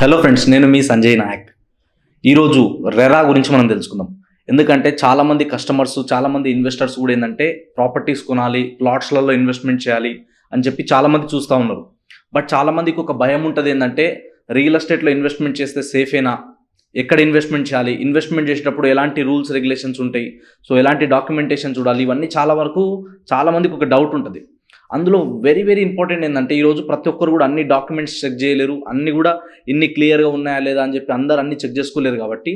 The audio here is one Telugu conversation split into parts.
హలో ఫ్రెండ్స్, నేను మీ సంజయ్ నాయక్. ఈరోజు రెరా గురించి మనం తెలుసుకుందాం. ఎందుకంటే చాలామంది కస్టమర్స్, చాలామంది ఇన్వెస్టర్స్ కూడా ఏంటంటే ప్రాపర్టీస్ కొనాలి, ప్లాట్స్లలో ఇన్వెస్ట్మెంట్ చేయాలి అని చెప్పి చాలామంది చూస్తూ ఉన్నారు. బట్ చాలామందికి ఒక భయం ఉంటుంది, ఏంటంటే రియల్ ఎస్టేట్లో ఇన్వెస్ట్మెంట్ చేస్తే సేఫేనా, ఎక్కడ ఇన్వెస్ట్మెంట్ చేయాలి, ఇన్వెస్ట్మెంట్ చేసేటప్పుడు ఎలాంటి రూల్స్ రెగ్యులేషన్స్ ఉంటాయి, సో ఎలాంటి డాక్యుమెంటేషన్ చూడాలి, ఇవన్నీ చాలామందికి ఒక డౌట్ ఉంటుంది. అందులో వెరీ వెరీ ఇంపార్టెంట్ ఏంటంటే ఈరోజు ప్రతి ఒక్కరు కూడా అన్ని డాక్యుమెంట్స్ చెక్ చేయలేరు, అన్నీ కూడా ఇన్ని క్లియర్గా ఉన్నాయా లేదా అని చెప్పి అందరూ అన్ని చెక్ చేసుకోలేరు. కాబట్టి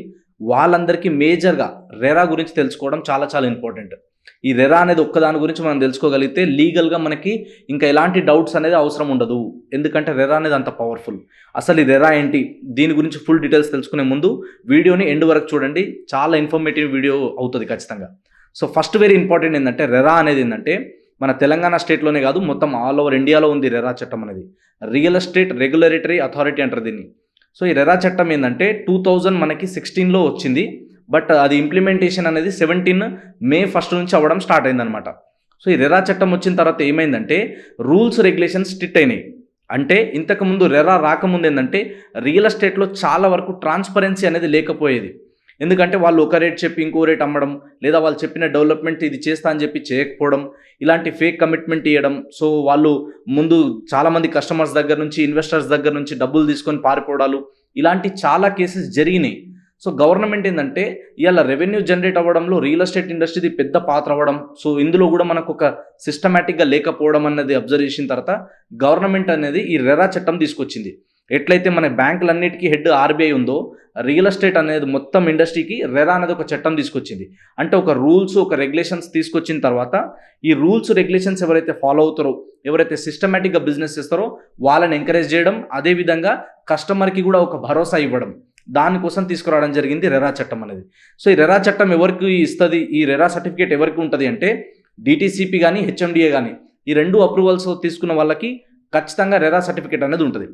వాళ్ళందరికీ మేజర్గా రెరా గురించి తెలుసుకోవడం చాలా చాలా ఇంపార్టెంట్. ఈ రెరా అనేది ఒక్కదాని గురించి మనం తెలుసుకోగలిగితే లీగల్గా మనకి ఇంకా ఎలాంటి డౌట్స్ అనేది అవసరం ఉండదు. ఎందుకంటే రెరా అనేది అంత పవర్ఫుల్. అసలు ఈ రెరా ఏంటి, దీని గురించి ఫుల్ డీటెయిల్స్ తెలుసుకునే ముందు వీడియోని ఎండ్ వరకు చూడండి, చాలా ఇన్ఫర్మేటివ్ వీడియో అవుతుంది ఖచ్చితంగా. సో ఫస్ట్ వెరీ ఇంపార్టెంట్ ఏంటంటే రెరా అనేది ఏంటంటే మన తెలంగాణ స్టేట్లోనే కాదు, మొత్తం ఆల్ ఓవర్ ఇండియాలో ఉంది రెరా చట్టం అనేది. రియల్ ఎస్టేట్ రెగ్యులేటరీ అథారిటీ అంటారు దీన్ని. సో ఈ రెరా చట్టం ఏంటంటే 2016లో వచ్చింది, బట్ అది ఇంప్లిమెంటేషన్ అనేది 17 మే 1 నుంచి అవ్వడం స్టార్ట్ అయిందనమాట. సో ఈ రెరా చట్టం వచ్చిన తర్వాత ఏమైందంటే రూల్స్ రెగ్యులేషన్స్ స్ట్రిక్ట్ అయినాయి. అంటే ఇంతకుముందు రెరా రాకముందు ఏంటంటే రియల్ ఎస్టేట్లో చాలా వరకు ట్రాన్స్పరెన్సీ అనేది లేకపోయేది. ఎందుకంటే వాళ్ళు ఒక రేట్ చెప్పి ఇంకో రేట్ అమ్మడం, లేదా వాళ్ళు చెప్పిన డెవలప్మెంట్ ఇది చేస్తా అని చెప్పి చేయకపోవడం, ఇలాంటి ఫేక్ కమిట్మెంట్ ఇవ్వడం. సో వాళ్ళు ముందు చాలామంది కస్టమర్స్ దగ్గర నుంచి, ఇన్వెస్టర్స్ దగ్గర నుంచి డబ్బులు తీసుకొని పారిపోవడాలు, ఇలాంటి చాలా కేసెస్ జరిగినాయి. సో గవర్నమెంట్ ఏంటంటే ఇవాళ రెవెన్యూ జనరేట్ అవ్వడంలో రియల్ ఎస్టేట్ ఇండస్ట్రీది పెద్ద పాత్ర అవ్వడం, సో ఇందులో కూడా మనకు ఒక సిస్టమేటిక్గా లేకపోవడం అన్నది అబ్జర్వ్ చేసిన తర్వాత గవర్నమెంట్ అనేది ఈ రెరా చట్టం తీసుకొచ్చింది. ఎట్లయితే మన బ్యాంకులన్నిటికీ హెడ్ ఆర్బీఐ ఉందో, రియల్ ఎస్టేట్ అనేది మొత్తం ఇండస్ట్రీకి రెరా అనేది ఒక చట్టం తీసుకొచ్చింది. అంటే ఒక రూల్స్, ఒక రెగ్యులేషన్స్ తీసుకొచ్చిన తర్వాత ఈ రూల్స్ రెగ్యులేషన్స్ ఎవరైతే ఫాలో అవుతారో, ఎవరైతే సిస్టమేటిక్గా బిజినెస్ చేస్తారో వాళ్ళని ఎంకరేజ్ చేయడం, అదేవిధంగా కస్టమర్కి కూడా ఒక భరోసా ఇవ్వడం, దానికోసం తీసుకురావడం జరిగింది రెరా చట్టం అనేది. సో ఈ రెరా చట్టం ఎవరికి ఇస్తుంది, ఈ రెరా సర్టిఫికేట్ ఎవరికి ఉంటుంది అంటే డిటీసీపీ కానీ హెచ్ఎండిఏ కానీ ఈ రెండు అప్రూవల్స్ తీసుకున్న వాళ్ళకి ఖచ్చితంగా రెరా సర్టిఫికేట్ అనేది ఉంటుంది.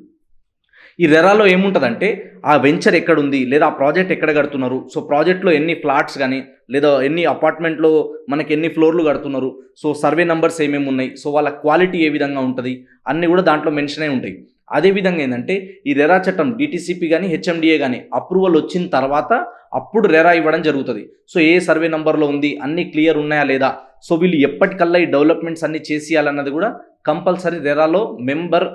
ఈ రెరాలో ఏముంటుందంటే ఆ వెంచర్ ఎక్కడుంది, లేదా ఆ ప్రాజెక్ట్ ఎక్కడ కడుతున్నారు, సో ప్రాజెక్ట్లో ఎన్ని ఫ్లాట్స్ కానీ లేదా ఎన్ని అపార్ట్మెంట్లో మనకి ఎన్ని ఫ్లోర్లు కడుతున్నారు, సో సర్వే నెంబర్స్ ఏమేమి ఉన్నాయి, సో వాళ్ళ క్వాలిటీ ఏ విధంగా ఉంటుంది, అన్నీ కూడా దాంట్లో మెన్షన్ అయి ఉంటాయి. అదేవిధంగా ఏంటంటే ఈ రెరా చట్టం డిటీసీపీ కానీ హెచ్ఎండిఏ కానీ అప్రూవల్ వచ్చిన తర్వాత అప్పుడు రెరా ఇవ్వడం జరుగుతుంది. సో ఏ సర్వే నెంబర్లో ఉంది, అన్నీ క్లియర్ ఉన్నాయా లేదా, సో వీళ్ళు ఎప్పటికల్లా ఈ డెవలప్మెంట్స్ అన్నీ చేసేయాలన్నది కూడా కంపల్సరీ రెరాలో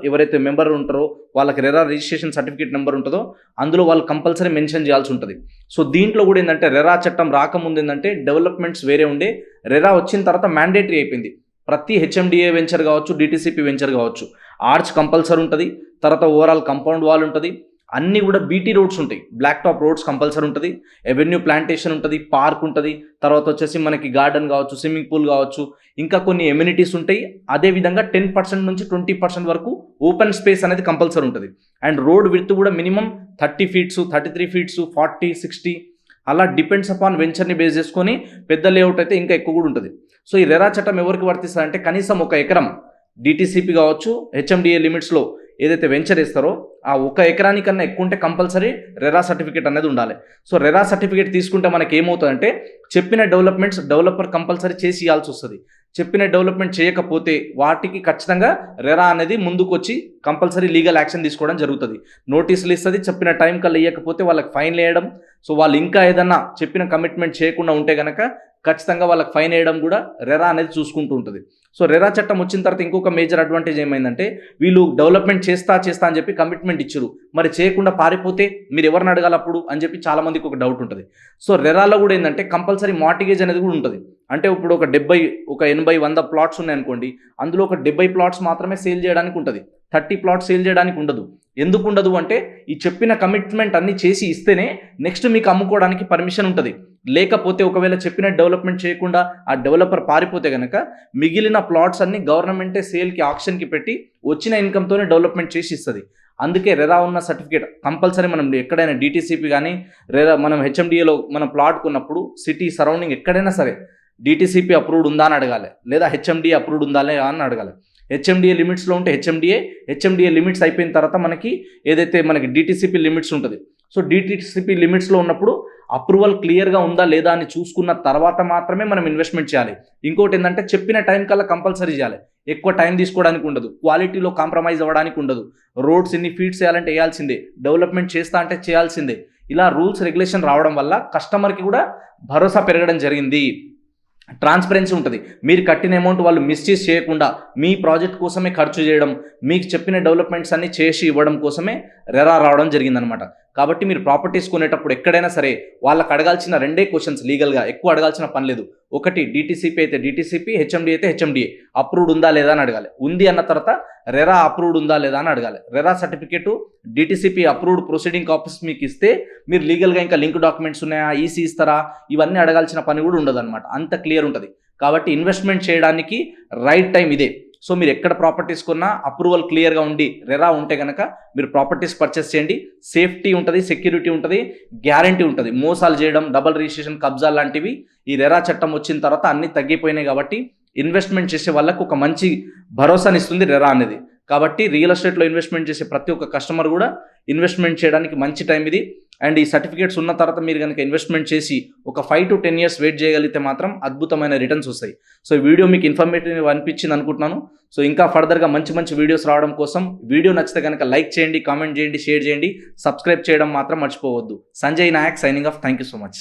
ఎవరైతే మెంబర్ ఉంటారో వాళ్ళకి రెరా రిజిస్ట్రేషన్ సర్టిఫికేట్ నెంబర్ ఉంటుందో అందులో వాళ్ళు కంపల్సరీ మెన్షన్ చేయాల్సి ఉంటుంది. సో దీంట్లో కూడా ఏంటంటే రెరా చట్టం రాకముందు ఏంటంటే డెవలప్మెంట్స్ వేరే ఉండే, రెరా వచ్చిన తర్వాత మ్యాండేటరీ అయిపోయింది. ప్రతి హెచ్ఎండిఏ వెంచర్ కావచ్చు, డిటీసీపీ వెంచర్ కావచ్చు, ఆర్చ్ కంపల్సరీ ఉంటుంది, తర్వాత ఓవరాల్ కాంపౌండ్ వాల్ ఉంటుంది, అన్నీ కూడా బీటీ రోడ్స్ ఉంటాయి, బ్లాక్ టాప్ రోడ్స్ కంపల్సరీ ఉంటుంది, ఎవెన్యూ ప్లాంటేషన్ ఉంటుంది, పార్క్ ఉంటుంది, తర్వాత వచ్చేసి మనకి గార్డెన్ కావచ్చు, స్విమ్మింగ్ పూల్ కావచ్చు, ఇంకా కొన్ని ఎమ్యూనిటీస్ ఉంటాయి. అదేవిధంగా 10% నుంచి 20% వరకు ఓపెన్ స్పేస్ అనేది కంపల్సరీ ఉంటుంది. అండ్ రోడ్ విడ్త్ కూడా మినిమం 30 ఫీట్స్, 33 ఫీట్స్, 40, 60 అలా డిపెండ్స్ అపాన్ వెంచర్ని బేస్ చేసుకొని పెద్ద లేఅవుట్ అయితే ఇంకా ఎక్కువ కూడా ఉంటుంది. సో ఈ రెరా చట్టం ఎవరికి వర్తిస్తుంది అంటే కనీసం 1 ఎకరం డిటీసీపీ కావచ్చు, హెచ్ఎండిఏ లిమిట్స్లో ఏదైతే వెంచర్ ఇస్తారో ఆ 1 ఎకరానికన్నా ఎక్కువ ఉంటే కంపల్సరీ రెరా సర్టిఫికేట్ అనేది ఉండాలి. సో రెరా సర్టిఫికేట్ తీసుకుంటే మనకి ఏమవుతుందంటే చెప్పిన డెవలప్మెంట్స్ డెవలపర్ కంపల్సరీ చేసి ఇవ్వాల్సి వస్తుంది. చెప్పిన డెవలప్మెంట్ చేయకపోతే వాటికి ఖచ్చితంగా రెరా అనేది ముందుకు వచ్చి కంపల్సరీ లీగల్ యాక్షన్ తీసుకోవడం జరుగుతుంది. నోటీసులు ఇస్తుంది, చెప్పిన టైం కల్లా ఇవ్వకపోతే వాళ్ళకి ఫైన్ వేయడం, సో వాళ్ళు ఇంకా ఏదన్నా చెప్పిన కమిట్మెంట్ చేయకుండా ఉంటే కనుక ఖచ్చితంగా వాళ్ళకి ఫైన్ వేయడం కూడా రెరా అనేది చూసుకుంటూ ఉంటుంది. సో రెరా చట్టం వచ్చిన తర్వాత ఇంకొక మేజర్ అడ్వాంటేజ్ ఏమైందంటే వీళ్ళు డెవలప్మెంట్ చేస్తా అని చెప్పి కమిట్మెంట్ ఇచ్చారు, మరి చేయకుండా పారిపోతే మీరు ఎవరిని అడగాలి అప్పుడు అని చెప్పి చాలామందికి ఒక డౌట్ ఉంటుంది. సో రెరాలో కూడా ఏంటంటే కంపల్సరీ మార్టిగేజ్ అనేది కూడా ఉంటుంది. అంటే ఇప్పుడు ఒక 70, 80, 100 ప్లాట్స్ ఉన్నాయనుకోండి, అందులో ఒక 70 ప్లాట్స్ మాత్రమే సేల్ చేయడానికి ఉంటుంది, 30 ప్లాట్స్ సేల్ చేయడానికి ఉండదు. ఎందుకు ఉండదు అంటే ఈ చెప్పిన కమిట్మెంట్ అన్నీ చేసి ఇస్తేనే నెక్స్ట్ మీకు అమ్ముకోవడానికి పర్మిషన్ ఉంటుంది. లేకపోతే ఒకవేళ చెప్పిన డెవలప్మెంట్ చేయకుండా ఆ డెవలపర్ పారిపోతే కనుక మిగిలిన ప్లాట్స్ అన్ని గవర్నమెంటే సేల్కి, ఆక్షన్కి పెట్టి వచ్చిన ఇన్కమ్తోనే డెవలప్మెంట్ చేసి ఇస్తుంది. అందుకే రెరా ఉన్న సర్టిఫికేట్ కంపల్సరీ మనం ఎక్కడైనా డిటీసీపీ కానీ రెరా మనం హెచ్ఎండిఏలో మనం ప్లాట్ కొన్నప్పుడు సిటీ సరౌండింగ్ ఎక్కడైనా సరే డిటీసీపీ అప్రూవ్డ్ ఉందా అని అడగాలి, లేదా హెచ్ఎండిఏ అప్రూవ్డ్ ఉందా అని అడగాలి. హెచ్ఎండిఏ లిమిట్స్లో ఉంటే హెచ్ఎండిఏ లిమిట్స్ అయిపోయిన తర్వాత మనకి ఏదైతే మనకి డిటీసీపీ లిమిట్స్ ఉంటుంది, సో డిటీసీపీ లిమిట్స్లో ఉన్నప్పుడు అప్రూవల్ క్లియర్గా ఉందా లేదా అని చూసుకున్న తర్వాత మాత్రమే మనం ఇన్వెస్ట్మెంట్ చేయాలి. ఇంకోటి ఏంటంటే చెప్పిన టైం కల్లా కంపల్సరీ చేయాలి. ఎక్కువ టైం తీసుకోవడానికి ఉండదు, క్వాలిటీలో కాంప్రమైజ్ అవ్వడానికి ఉండదు. రోడ్స్ ఇన్ని ఫీట్ చేయాలంటే వేయాల్సిందే, డెవలప్మెంట్ చేస్తా అంటే చేయాల్సిందే. ఇలా రూల్స్ రెగ్యులేషన్ రావడం వల్ల కస్టమర్కి కూడా భరోసా పెరగడం జరిగింది. ట్రాన్స్పరెన్సీ ఉంటుంది. మీరు కట్టిన అమౌంట్ వాళ్ళు మిస్యూజ్ చేయకుండా మీ ప్రాజెక్ట్ కోసమే ఖర్చు చేయడం, మీకు చెప్పిన డెవలప్మెంట్స్ అన్ని చేసి ఇవ్వడం కోసమే రెరా రావడం జరిగిందనమాట. కాబట్టి మీరు ప్రాపర్టీస్ కొనేటప్పుడు ఎక్కడైనా సరే వాళ్ళకి అడగాల్సిన 2 క్వశ్చన్స్ లీగల్గా, ఎక్కువ అడగాల్సిన పని లేదు. ఒకటి DTCP అయితే DTCP, HMD అయితే HMDA అప్రూవ్డ్ ఉందా లేదా అని అడగాలి. ఉంది అన్న తర్వాత రెరా అప్రూవ్డ్ ఉందా లేదా అని అడగాలి. RERA certificate, DTCP approved proceeding copies మీకు ఇస్తే మీరు లీగల్గా ఇంకా లింక్ డాక్యుమెంట్స్ ఉన్నాయా, ఈసీ ఇస్తారా, ఇవన్నీ అడగాల్సిన పని కూడా ఉండదు అనమాట. అంత క్లియర్ ఉంటుంది. కాబట్టి ఇన్వెస్ట్మెంట్ చేయడానికి రైట్ టైం ఇదే. సో మీరు ఎక్కడ ప్రాపర్టీస్ కొన్నా అప్రూవల్ క్లియర్గా ఉండి రెరా ఉంటే కనుక మీరు ప్రాపర్టీస్ పర్చేస్ చేయండి. సేఫ్టీ ఉంటుంది, సెక్యూరిటీ ఉంటుంది, గ్యారంటీ ఉంటుంది. మోసాలు చేయడం, డబల్ రిజిస్ట్రేషన్, కబ్జా లాంటివి ఈ రెరా చట్టం వచ్చిన తర్వాత అన్నీ తగ్గిపోయినాయి. కాబట్టి ఇన్వెస్ట్మెంట్ చేసే వాళ్ళకు ఒక మంచి భరోసాని ఇస్తుంది రెరా అనేది. కాబట్టి రియల్ ఎస్టేట్లో ఇన్వెస్ట్మెంట్ చేసే ప్రతి ఒక్క కస్టమర్ కూడా ఇన్వెస్ట్మెంట్ చేయడానికి మంచి టైం ఇది. అండ్ ఈ సర్టిఫికేట్స్ ఉన్న తర్వాత మీరు కనుక ఇన్వెస్ట్మెంట్ చేసి ఒక 5 to 10 years వెయిట్ చేయగలిగితే మాత్రం అద్భుతమైన రిటర్న్స్ వస్తాయి. సో ఈ వీడియో మీకు ఇన్ఫర్మేటివ్ అనిపించింది అనుకుంటున్నాను. సో ఇంకా ఫర్దర్గా మంచి వీడియోస్ రావడం కోసం వీడియో నచ్చితే కనుక లైక్ చేయండి, కామెంట్ చేయండి, షేర్ చేయండి, సబ్స్క్రైబ్ చేయడం మాత్రం మర్చిపోవద్దు. Sanjay Nayak signing off. Thank you so much.